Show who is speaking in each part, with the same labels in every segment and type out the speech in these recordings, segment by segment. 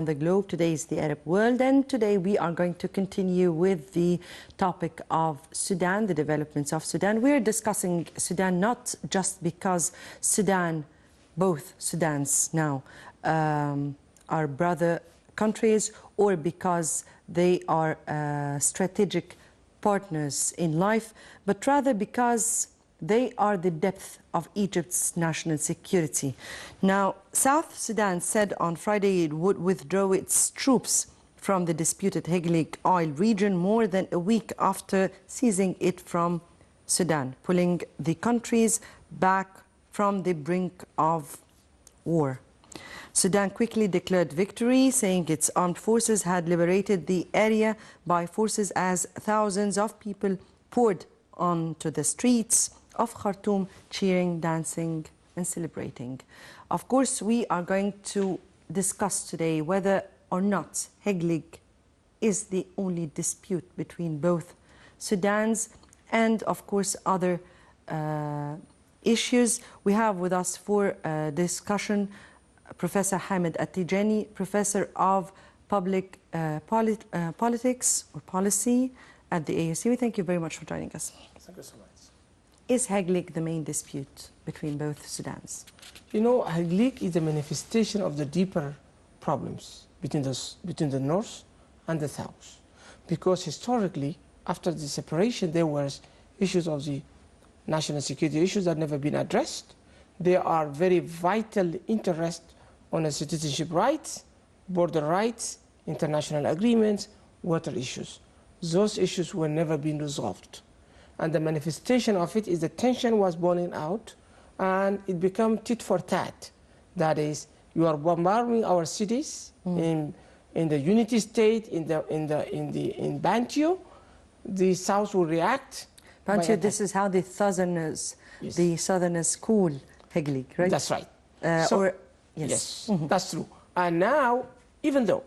Speaker 1: the globe. Today is the Arab world, and today we are going to continue with the topic of Sudan, the developments of Sudan. We're discussing Sudan not just because Sudan, both Sudans now, are brother countries, or because they are strategic partners in life, but rather because they are the depth of Egypt's national security. Now, South Sudan said on Friday it would withdraw its troops from the disputed Heglig oil region more than a week after seizing it from Sudan, pulling the countries back from the brink of war. Sudan quickly declared victory, saying its armed forces had liberated the area by forces as thousands of people poured onto the streets of Khartoum, cheering, dancing and celebrating. Of course, we are going to discuss today whether or not Heglig is the only dispute between both Sudans and, of course, other issues. We have with us for discussion Professor Hamid Eltgani, Professor of Public Politics or Policy at the AUC. Thank you very much for joining us.
Speaker 2: Thank you so much.
Speaker 1: Is Heglig the main dispute between both Sudans?
Speaker 2: You know, Heglig is a manifestation of the deeper problems between the north and the south. Because historically, after the separation, there was issues of the national security issues that never been addressed. There are very vital interest on the citizenship rights, border rights, international agreements, water issues. Those issues were never been resolved. And the manifestation of it is the tension was boiling out, and it became tit for tat. That is, you are bombarding our cities in the unity state, in Bantu. The South will react.
Speaker 1: Bantu, this is how the Southerners, yes, the Southerners call Heglig, right?
Speaker 2: That's right.
Speaker 1: Yes,
Speaker 2: that's true. And now, even though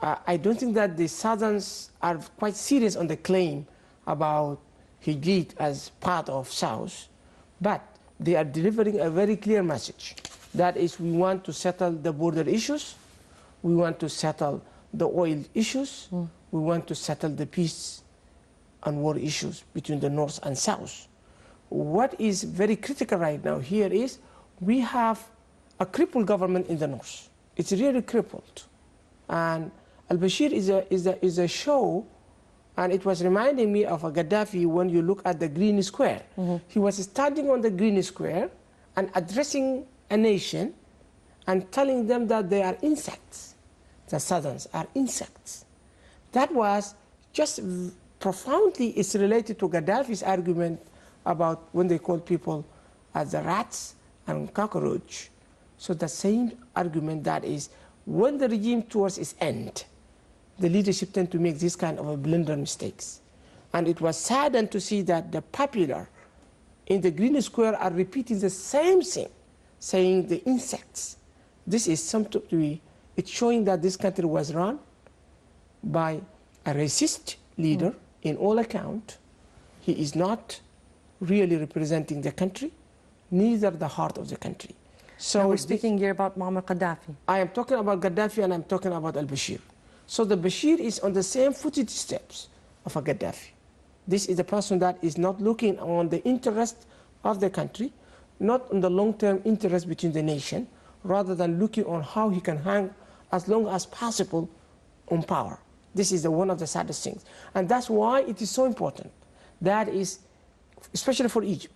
Speaker 2: I don't think that the Southerns are quite serious on the claim about Heglig as part of South, but they are delivering a very clear message. That is, we want to settle the border issues, we want to settle the oil issues, we want to settle the peace and war issues between the North and South. What is very critical right now here is we have a crippled government in the North. It's really crippled. And al-Bashir is a show. And it was reminding me of a Gaddafi when you look at the Green Square. He was standing on the Green Square and addressing a nation and telling them that they are insects. The Southerns are insects. That was just profoundly, it's related to Gaddafi's argument about when they call people as the rats and cockroach. So the same argument, that is, when the regime towards its end, the leadership tend to make this kind of a blunder mistakes. And it was saddened to see that the popular in the Green Square are repeating the same thing, saying the insects. This is something to be, it's showing that this country was run by a racist leader in all account. He is not really representing the country, neither the heart of the country. So
Speaker 1: now we're speaking here about Muammar Gaddafi.
Speaker 2: I am talking about Gaddafi and I'm talking about al-Bashir. So the Bashir is on the same footsteps of a Gaddafi. This is a person that is not looking on the interest of the country, not on the long-term interest between the nation, rather than looking on how he can hang as long as possible on power. This is one of the saddest things. And that's why it is so important. That is, especially for Egypt,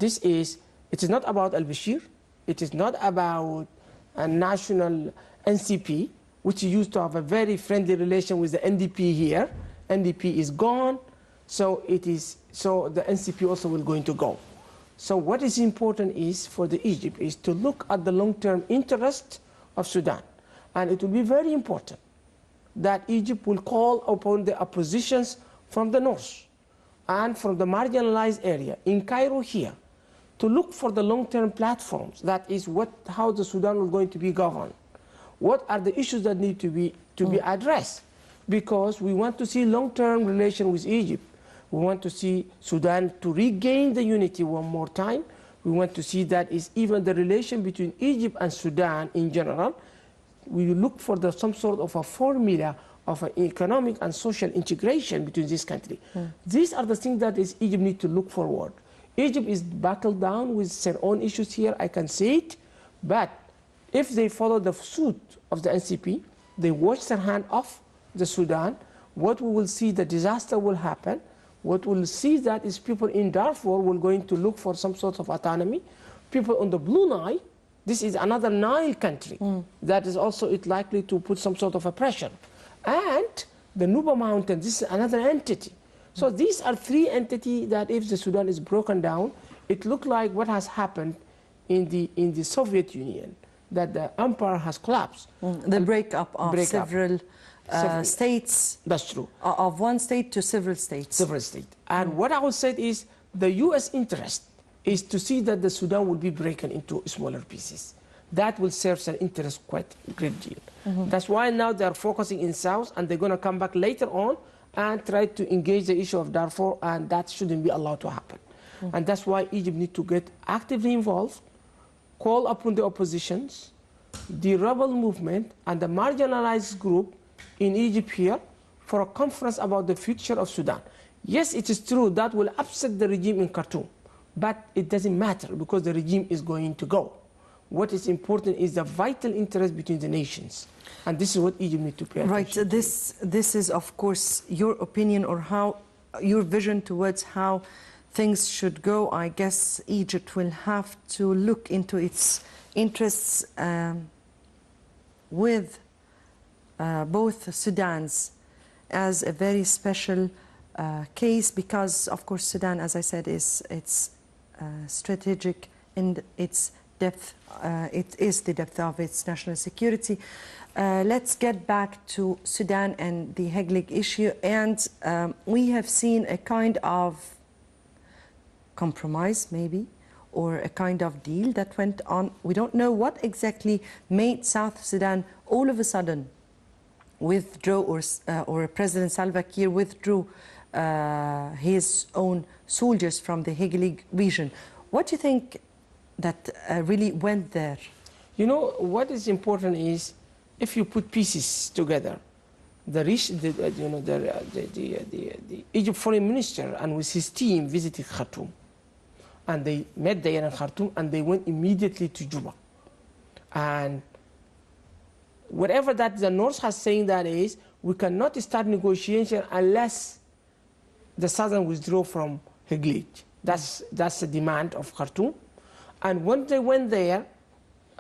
Speaker 2: it is not about al-Bashir, it is not about a national NCP, which used to have a very friendly relation with the NDP here. NDP is gone, so the NCP also will going to go. So what is important is for the Egypt is to look at the long-term interest of Sudan. And it will be very important that Egypt will call upon the oppositions from the north and from the marginalized area in Cairo here to look for the long-term platforms. That is how the Sudan is going to be governed. What are the issues that need to be addressed? Because we want to see long-term relation with Egypt. We want to see Sudan to regain the unity one more time. We want to see that is even the relation between Egypt and Sudan in general we look for some sort of a formula of an economic and social integration between this country. These are the things that Egypt needs to look forward. Egypt is buckled down with their own issues here, I can see it, but if they follow the suit of the NCP, they wash their hand off the Sudan, what we will see, the disaster will happen. What we'll see that is people in Darfur will going to look for some sort of autonomy. People on the Blue Nile, this is another Nile country that is also likely to put some sort of a pressure. And the Nuba Mountain, this is another entity. So these are three entities that if the Sudan is broken down, it looks like what has happened in the Soviet Union, that the empire has collapsed.
Speaker 1: The breakup of several states.
Speaker 2: That's true.
Speaker 1: Of one state to several states.
Speaker 2: Several states. And what I would say is the U.S. interest is to see that the Sudan will be broken into smaller pieces. That will serve their interest quite a great deal. That's why now they're focusing in South, and they're going to come back later on and try to engage the issue of Darfur, and that shouldn't be allowed to happen. And that's why Egypt needs to get actively involved, call upon the oppositions, the rebel movement, and the marginalized group in Egypt here for a conference about the future of Sudan. Yes, it is true that will upset the regime in Khartoum, but it doesn't matter because the regime is going to go. What is important is the vital interest between the nations. And this is what Egypt needs to pay attention
Speaker 1: to. This is, of course, your opinion or how your vision towards how things should go. I guess Egypt will have to look into its interests with both Sudans as a very special case because, of course, Sudan, as I said, is strategic in its depth. It is the depth of its national security. Let's get back to Sudan and the Heglig issue. And we have seen a kind of compromise, maybe, or a kind of deal that went on. We don't know what exactly made South Sudan all of a sudden withdraw, or President Salva Kiir withdrew his own soldiers from the Heglig region. What do you think that really went there?
Speaker 2: You know, what is important is if you put pieces together, the Egypt foreign minister and with his team visited Khartoum, and they met there in Khartoum, and they went immediately to Juba. And whatever that the North has saying that is, we cannot start negotiation unless the Southern withdraw from Heglig. That's the demand of Khartoum. And when they went there,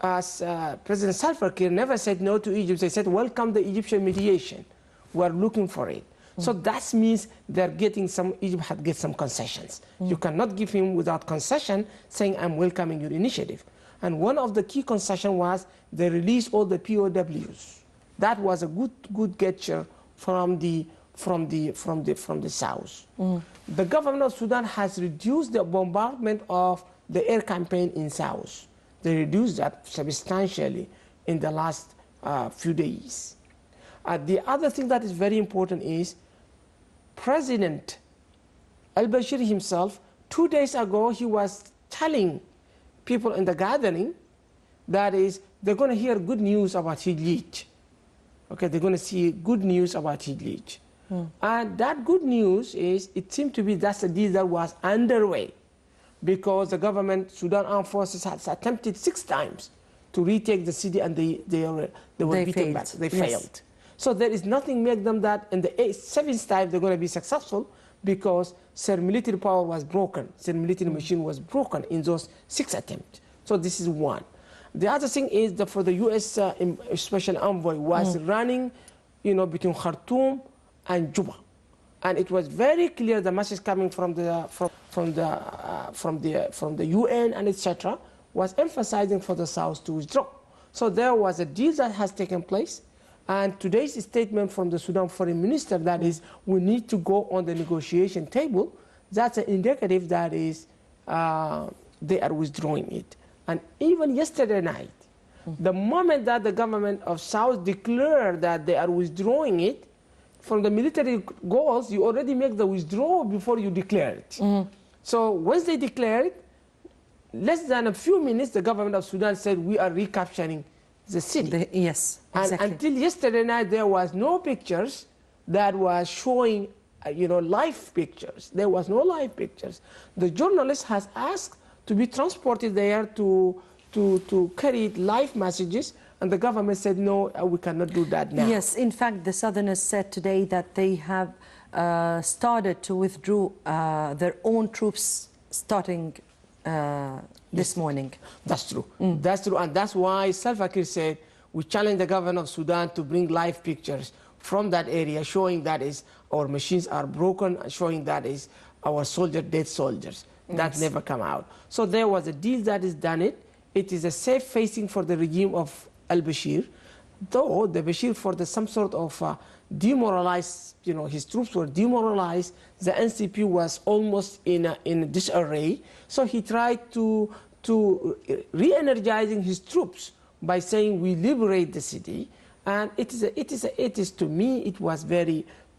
Speaker 2: as President Salva Kiir never said no to Egypt. They said, welcome the Egyptian mediation. We're looking for it. So that means they're getting Egypt had get some concessions. You cannot give him without concession saying, I'm welcoming your initiative. And one of the key concessions was they released all the POWs. That was a good gesture from the south. The government of Sudan has reduced the bombardment of the air campaign in south. They reduced that substantially in the last few days. The other thing that is very important is President al-Bashir himself, 2 days ago, he was telling people in the gathering that is, they're going to hear good news about Heglig. Okay, they're going to see good news about Heglig. And that good news is, it seemed to be that's a deal that was underway, because the government, Sudan Armed Forces, has attempted 6 times to retake the city, and they were beaten back. They failed. So there is nothing make them that in the 7th time they're going to be successful, because their military power was broken, their military machine was broken in those 6 attempts. So this is one. The other thing is that for the U.S. Special Envoy was running, between Khartoum and Juba, and it was very clear the message coming from the UN and etc. was emphasizing for the South to withdraw. So there was a deal that has taken place, and today's statement from the Sudan Foreign Minister that is, we need to go on the negotiation table. That's an indicative that is they are withdrawing it. And even yesterday night, the moment that the government of South declared that they are withdrawing it, from the military goals, you already make the withdrawal before you declare it. So once they declare it, less than a few minutes, the government of Sudan said, we are recapturing the city.
Speaker 1: Yes, exactly.
Speaker 2: And until yesterday night, there was no pictures that was showing, live pictures. There was no live pictures. The journalist has asked to be transported there to carry live messages, and the government said, no, we cannot do that now.
Speaker 1: Yes, in fact, the Southerners said today that they have started to withdraw their own troops starting this morning.
Speaker 2: That's true. That's true, and that's why Salva Kiir said, we challenge the government of Sudan to bring live pictures from that area, showing that is our machines are broken, showing that is our soldiers, dead soldiers. That never come out. So there was a deal that is done it. It is a safe facing for the regime of al-Bashir, though the Bashir for some sort of demoralized, his troops were demoralized. The NCP was almost in disarray. So he tried to re-energizing his troops by saying we liberate the city. And it is to me,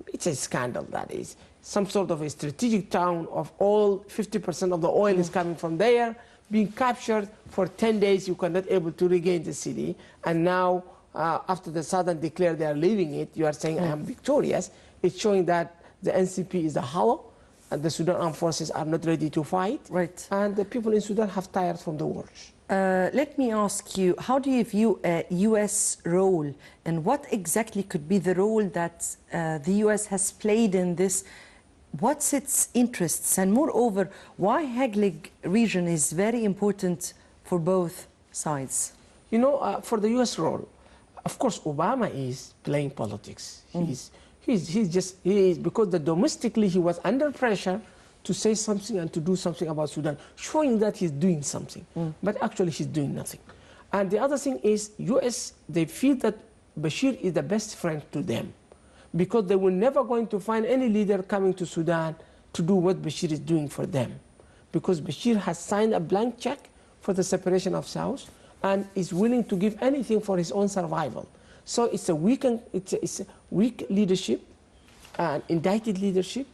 Speaker 2: it's a scandal, that is. Some sort of a strategic town of all 50% of the oil is coming from there, being captured for 10 days, you cannot able to regain the city. And now, after the Southern declared they are leaving it, you are saying I am victorious. It's showing that the NCP is a hollow, and the Sudan armed forces are not ready to fight.
Speaker 1: Right.
Speaker 2: And the people in Sudan have tired from the wars.
Speaker 1: Let me ask you, how do you view a U.S. role, and what exactly could be the role that the U.S. has played in this? What's its interests, and moreover, why Heglig region is very important for both sides?
Speaker 2: For the U.S. role, of course, Obama is playing politics. He's because domestically he was under pressure to say something and to do something about Sudan, showing that he's doing something, but actually he's doing nothing. And the other thing is, U.S., they feel that Bashir is the best friend to them, because they were never going to find any leader coming to Sudan to do what Bashir is doing for them. Because Bashir has signed a blank check for the separation of South and is willing to give anything for his own survival. So it's a weak leadership, and indicted leadership,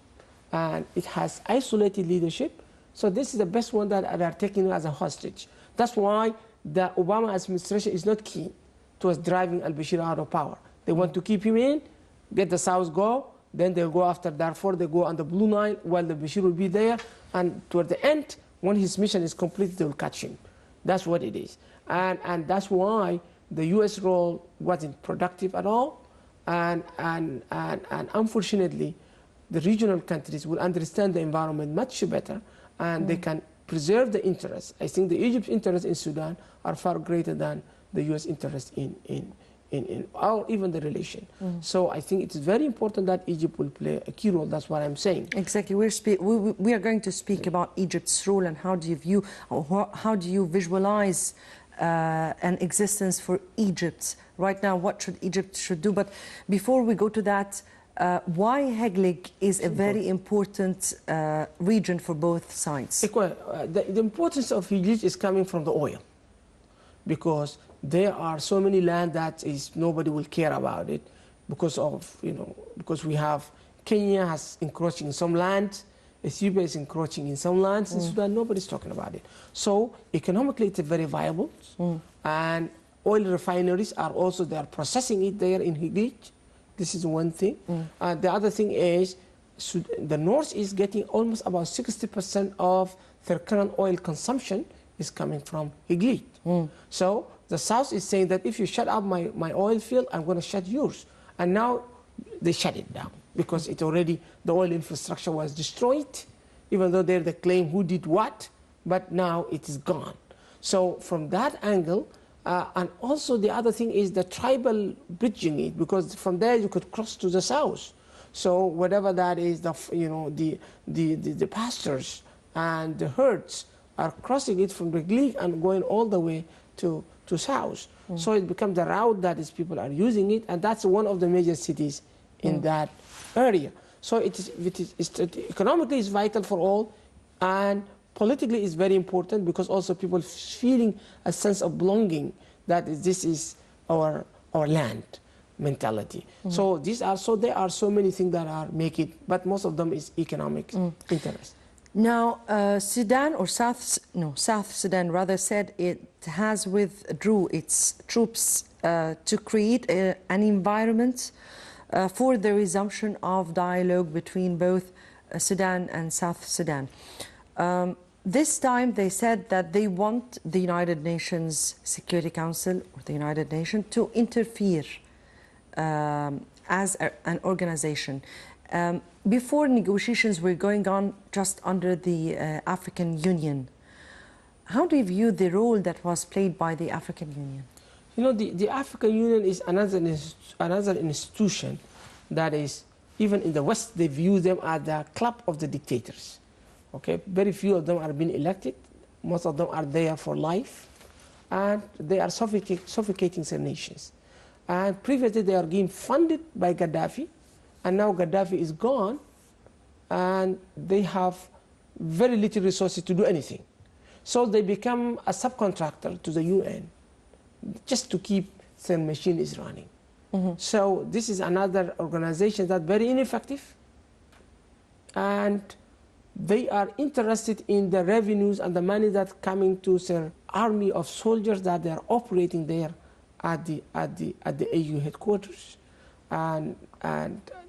Speaker 2: and it has isolated leadership. So this is the best one that are taking as a hostage. That's why the Obama administration is not keen towards driving al-Bashir out of power. They want to keep him in, get the South go, then they'll go after Darfur, they go on the Blue Nile while the Bashir will be there, and toward the end, when his mission is complete, they'll catch him. That's what it is. And that's why the U.S. role wasn't productive at all, and unfortunately, the regional countries will understand the environment much better, and they can preserve the interests. I think the Egypt's interests in Sudan are far greater than the U.S. interest or even the relation. So I think it's very important that Egypt will play a key role. That's what I'm saying.
Speaker 1: Exactly. We are going to speak about Egypt's role, and how do you view, or how do you visualize an existence for Egypt right now? What should Egypt do? But before we go to that, why Heglig is a very important region for both sides?
Speaker 2: The importance of Heglig is coming from the oil, because there are so many land that nobody will care about it, because we have Kenya has encroaching in some land, Ethiopia is encroaching in some lands, in Sudan nobody's talking about it. So economically it's very viable, and oil refineries are also, they are processing it there in Heglig. This is one thing. The other thing is the north is getting almost about 60% of their current oil consumption is coming from Heglig. So the south is saying that if you shut up my oil field, I'm going to shut yours. And now they shut it down, because it already, the oil infrastructure was destroyed, even though they claim who did what, but now it is gone. So from that angle, and also the other thing is the tribal bridging it, because from there you could cross to the south. So whatever that is, the pastures and the herds are crossing it from the Heglig and going all the way to south. So it becomes the route that is people are using it, and that's one of the major cities in that area. So economically it's vital for all, and politically it's very important, because also people feeling a sense of belonging, that this is our land mentality. So there are so many things that are make it, but most of them is economic interest.
Speaker 1: Now, Sudan or South Sudan rather said it has withdrew its troops to create an environment for the resumption of dialogue between both Sudan and South Sudan. This time they said that they want the United Nations Security Council or the United Nations to interfere as an organization. Before negotiations were going on just under the African Union. How do you view the role that was played by the African Union?
Speaker 2: You know, the African Union is another institution that is, even in the West, they view them as the club of the dictators. Okay, very few of them are being elected. Most of them are there for life, and they are suffocating their nations. And previously they are being funded by Gaddafi, and now Gaddafi is gone, and they have very little resources to do anything. So they become a subcontractor to the UN, just to keep their machine is running. So this is another organization that's very ineffective, and they are interested in the revenues and the money that's coming to their army of soldiers that they are operating there at the AU headquarters, and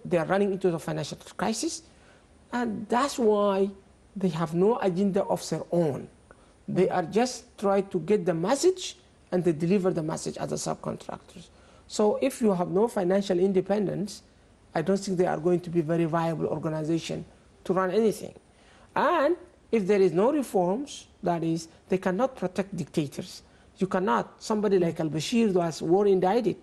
Speaker 2: they are running into the financial crisis, and that's why they have no agenda of their own. They are just trying to get the message, and they deliver the message as the subcontractors. So if you have no financial independence, I don't think they are going to be a very viable organization to run anything. And if there is no reforms, that is, they cannot protect dictators. You cannot, somebody like al-Bashir was war indicted,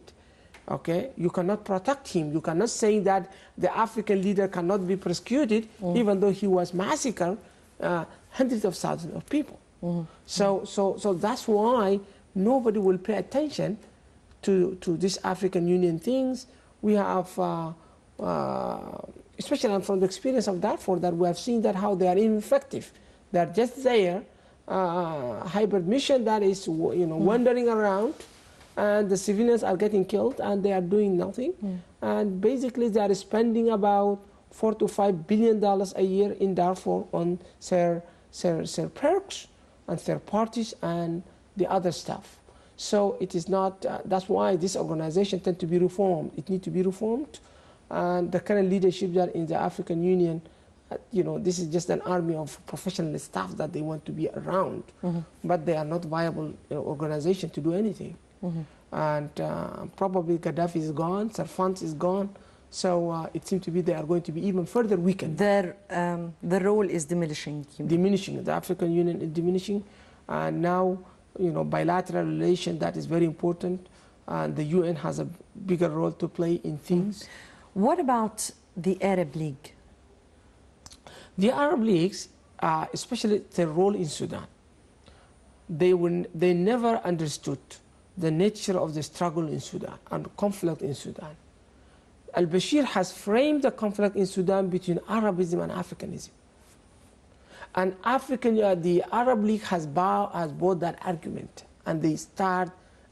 Speaker 2: okay? You cannot protect him. You cannot say that the African leader cannot be prosecuted, even though he was massacred hundreds of thousands of people. So that's why nobody will pay attention to these African Union things. We have, especially from the experience of Darfur, that we have seen that how they are ineffective. They are just there, hybrid mission that is, wandering around, and the civilians are getting killed, and they are doing nothing. And basically, they are spending about $4 to $5 billion a year in Darfur on their perks and their parties and the other stuff. So it is not. That's why this organization tends to be reformed. It needs to be reformed. And the current leadership that in the African Union, this is just an army of professional staff that they want to be around, but they are not viable organization to do anything. And probably Gaddafi is gone, their funds is gone, so it seems to be they are going to be even further weakened.
Speaker 1: Their role is diminishing.
Speaker 2: Diminishing. The African Union is diminishing, and now bilateral relation that is very important. And the UN has a bigger role to play in things.
Speaker 1: What about the Arab League?
Speaker 2: The Arab Leagues, especially their role in Sudan, they never understood the nature of the struggle in Sudan and conflict in Sudan. Al-Bashir has framed the conflict in Sudan between Arabism and Africanism. And the Arab League has bought that argument, and they start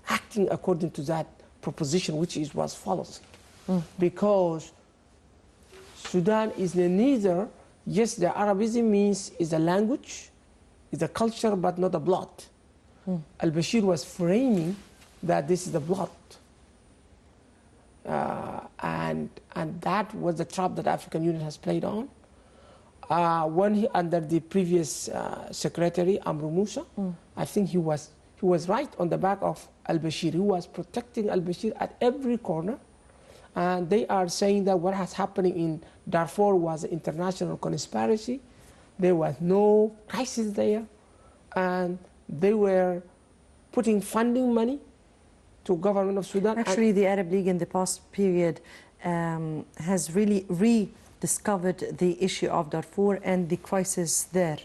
Speaker 2: acting according to that proposition, which was false. Because Sudan is neither, yes, the Arabism is a language, is a culture, but not a blood. Al-Bashir was framing that this is the blood. And that was the trap that African Union has played on. When under the previous secretary, Amr Musa, I think he was right on the back of Al-Bashir. He was protecting Al-Bashir at every corner. And they are saying that what has happened in Darfur was an international conspiracy. There was no crisis there. And they were putting funding money to government of Sudan.
Speaker 1: Actually, the Arab League in the past period has really rediscovered the issue of Darfur and the crisis there.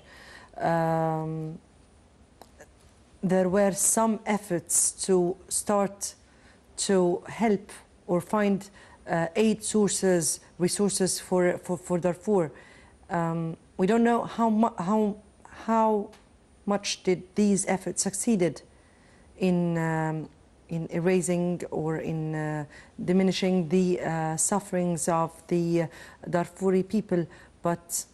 Speaker 1: There were some efforts to start to help or find aid sources, resources for Darfur. We don't know how much did these efforts succeeded in erasing or in diminishing the sufferings of the Darfuri people. But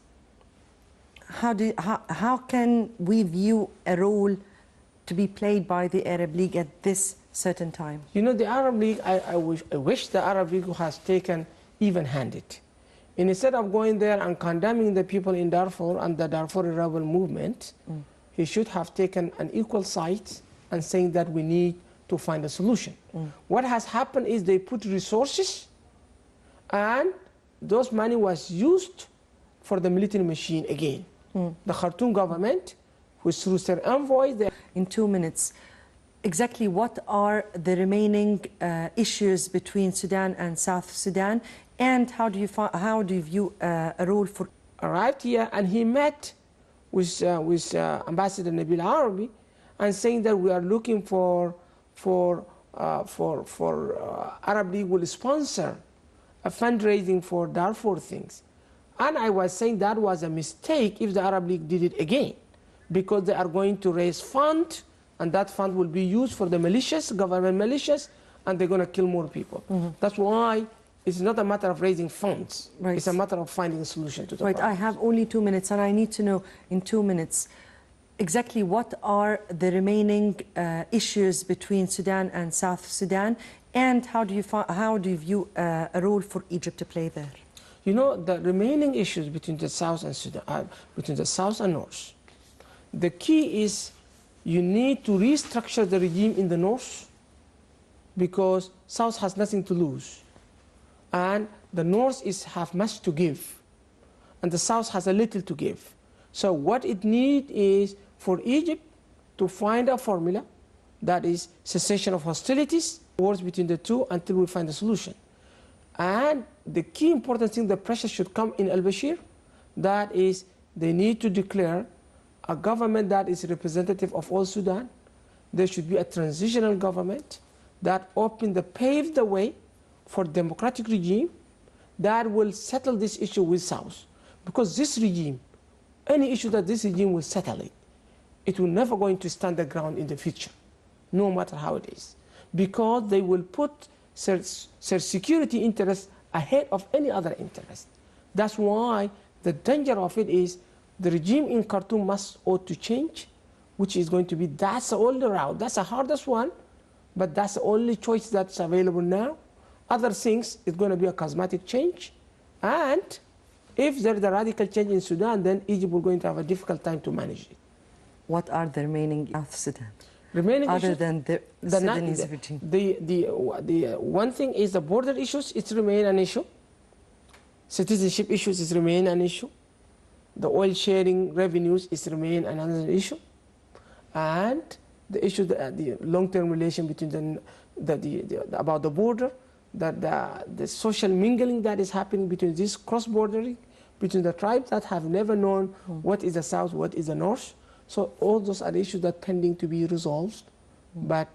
Speaker 1: how can we view a role to be played by the Arab League at this certain time?
Speaker 2: You know, the Arab League, I wish the Arab League has taken even-handed. Instead of going there and condemning the people in Darfur and the Darfur rebel movement, he should have taken an equal side and saying that we need to find a solution. What has happened is they put resources, and those money was used for the military machine again. The Khartoum government, which through their envoys...
Speaker 1: In 2 minutes, exactly what are the remaining issues between Sudan and South Sudan, and how do you view a role for...
Speaker 2: Arrived here, and he met with Ambassador Nabil Arabi, and saying that we are looking for Arab League will sponsor a fundraising for Darfur things. And I was saying that was a mistake if the Arab League did it again, because they are going to raise fund, and that fund will be used for the militias, government militias, and they're going to kill more people. That's why it's not a matter of raising funds.
Speaker 1: Right.
Speaker 2: It's a matter of finding a solution to the problem.
Speaker 1: I have only 2 minutes, and I need to know in 2 minutes exactly what are the remaining issues between Sudan and South Sudan, and how do you view a role for Egypt to play there?
Speaker 2: You know, the remaining issues between the South and Sudan, between the South and North, the key is you need to restructure the regime in the North, because South has nothing to lose, and the North have much to give, and the South has a little to give. So what it needs is for Egypt to find a formula that is cessation of hostilities, wars between the two until we find a solution. And the key important thing, the pressure should come in al-Bashir, that is they need to declare a government that is representative of all Sudan. There should be a transitional government that pave the way for democratic regime that will settle this issue with South. Because this regime, any issue that this regime will settle it will never going to stand the ground in the future, no matter how it is. Because they will put their security interests ahead of any other interest. That's why the danger of it is the regime in Khartoum ought to change, which is going to be, that's the only route. That's the hardest one, but that's the only choice that's available now. Other things is going to be a cosmetic change. And if there's a radical change in Sudan, then Egypt will going to have a difficult time to manage it.
Speaker 1: What are the remaining South Sudan?
Speaker 2: Remaining
Speaker 1: other
Speaker 2: issues,
Speaker 1: than the Sudanese regime?
Speaker 2: The one thing is the border issues, it remain an issue. Citizenship issues is remain an issue. The oil sharing revenues is remain another issue. And the issue, the long-term relation between about the border, the social mingling that is happening between this cross-bordering, between the tribes that have never known what is the South, what is the North. So all those are issues that are pending to be resolved, but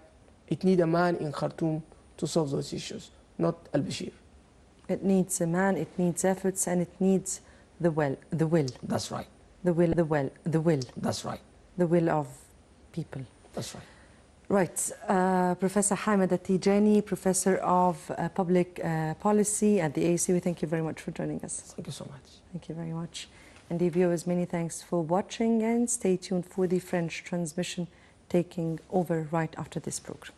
Speaker 2: it needs a man in Khartoum to solve those issues, not al-Bashir.
Speaker 1: It needs a man, it needs efforts, and it needs the will.
Speaker 2: That's right.
Speaker 1: The will.
Speaker 2: That's right.
Speaker 1: The will of people.
Speaker 2: That's right.
Speaker 1: Right. Professor Hamid Eltgani, Professor of Public Policy at the AUC, we thank you very much for joining us.
Speaker 2: Thank you so much.
Speaker 1: Thank you very much. And dear viewers, many thanks for watching, and stay tuned for the French transmission taking over right after this program.